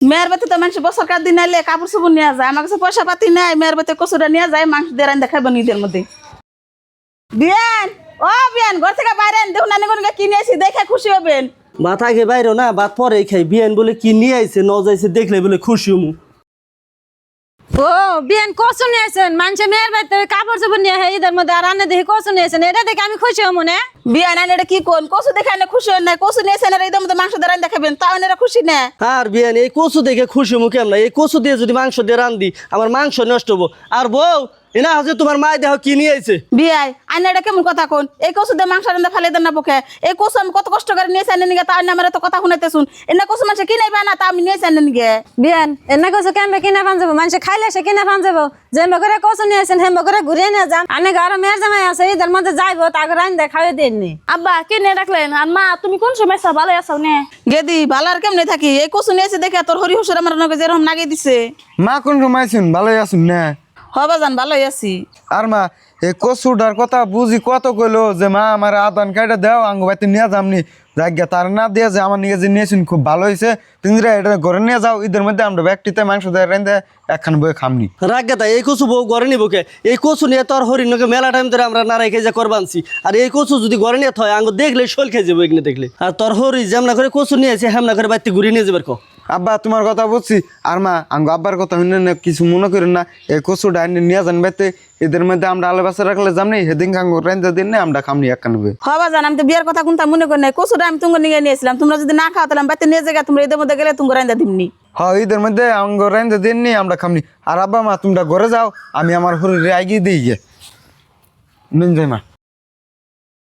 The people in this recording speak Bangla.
মেয়ের বাড়িতে তো মানুষ বছর কার দিন আইলে কাপড় চোপড় নিয়ে যায়, আমার কাছে পয়সা পাতি নাই, মেয়ের বাড়িতে কচুটা নিয়ে যায়, মাংস দিয়ে রান দেখাবো নিজের মধ্যে। বিয়ান, ও বিয়ান, ঘর থেকে বাইরে দেখুন নানি কোনকে কিনে আসি, দেখে খুশি হবেন। ভাত আগে বাইরো না, ভাত পরে খাই। বিয়ান বলে কি নিয়ে আইছে ন যাইছে দেখলে বলে খুশি হমু। ও বিয়ান কচু নিয়ে আসেন, মানুষের মেয়ের বাড়িতে কাপড় চোপড় নিয়ে ঈদের মধ্যে আর রান্না দেখি কচু নিয়ে আসেন, এটা দেখে আমি খুশি হবো না। বিয়ান আইন এটা কি কোন কচু দেখে আইনে খুশি হন না, কচু নিয়ে এসে ঈদের মধ্যে মাংস দিয়ে রান দেখাবেন, তাও এরা খুশি না। আর বিয়ান এই কচু দেখে খুশি হমু কেমন? এই কচু দিয়ে যদি মাংস দিয়ে রান্ধি আমার মাংস নষ্ট হবো। আর বউ এনা হাজে তোমার মায় দেহ কি নিয়ে আইছে? বিয়াই আইন এটা কেমন কথা কোন? এই কচু দিয়ে মাংস রান্দা ফালে দেন না পক্ষে, এই কচু আমি কত কষ্ট করে নিয়ে আইনে নিগে, তা আমার তো কথা শুনাইতে শুন, এনে কচু মানুষ কিনে পায় না, তা আমি নিয়ে আইনে নিগে। বিয়ান এনে কচু কেমন কিনে পান যাবো, মানুষে খাইলে সে কিনে পান যাবো, যে মগরে কচু নিয়ে আসেন হে মগরে ঘুরিয়ে নিয়ে যান। আনে আরো মেয়ের জামাই আছে ঈদের মধ্যে যাইবো, তাকে রান দেখাবে দিননি। আব্বা কিনে রাখলেন। আর মা তুমি কোন সময় ভালো আছো নে? গেদি ভালো আর কেমনে থাকি, এই কচু নিয়ে এসে দেখে তোর হরি হুসুর আমার নগে যেরকম নাগে দিছে। মা কোন সময় আছেন? ভালোই আছেন না? হবা জান ভালোই আছি। আর মা এই কচুটার কথা বুঝি কত কইলো যে মা আমার আদান কাটা দাও আঙ্গ বাড়িতে নিয়ে যামনি, জায়গা তার না দিয়ে যে আমার নিয়ে যে নিয়েছেন খুব ভালো হয়েছে, তিনজনে এটা ঘরে নিয়ে যাও, ঈদের মধ্যে আমরা ব্যক্তিতে মাংস দেয় রেঁধে একখান বই খামনি। রাগা এই কচু বউ ঘরে নিব কে? এই কচু নিয়ে তোর হরিণকে মেলা টাইম ধরে আমরা নারাই খেয়ে যা করবানছি। আর এই কচু যদি ঘরে নিয়ে থয় আঙ্গ দেখলে শোল খেয়ে যাবো এখানে দেখলে। আর তোর হরি যেমন করে কচু নিয়ে আছে হেমনা করে বাড়িতে ঘুরিয়ে নিয়ে যাবার কো। আব্বা তোমার কথা বুঝছি। আর মা আঙ্গ আব্বার কথা শুনে না কিছু মনে করেন না, এই কচুটা নিয়ে যান বাড়িতে, এদের মধ্যে আমরা আলো বাসা রাখলে যামনি, সেদিন আঙ্গ রেঁধে দিন না আমরা খামনি একখান বই। হবা জান আমি তো বিয়ের কথা কোনটা মনে করি নাই, কচুটা আমি তোমাকে নিয়ে নিয়েছিলাম, তোমরা যদি না খাও তাহলে বাড়িতে নিয়ে জায়গা তোমরা ঈদের মধ্যে গেলে তুমি রান্দা দিমনি। হ্যাঁ ঈদের মধ্যে আঙ্গ রেঁধে দিন নি আমরা খামনি। আর আব্বা মা তোমরা ঘরে যাও, আমি আমার হরি এগিয়ে দিই গে নিন যাই মা।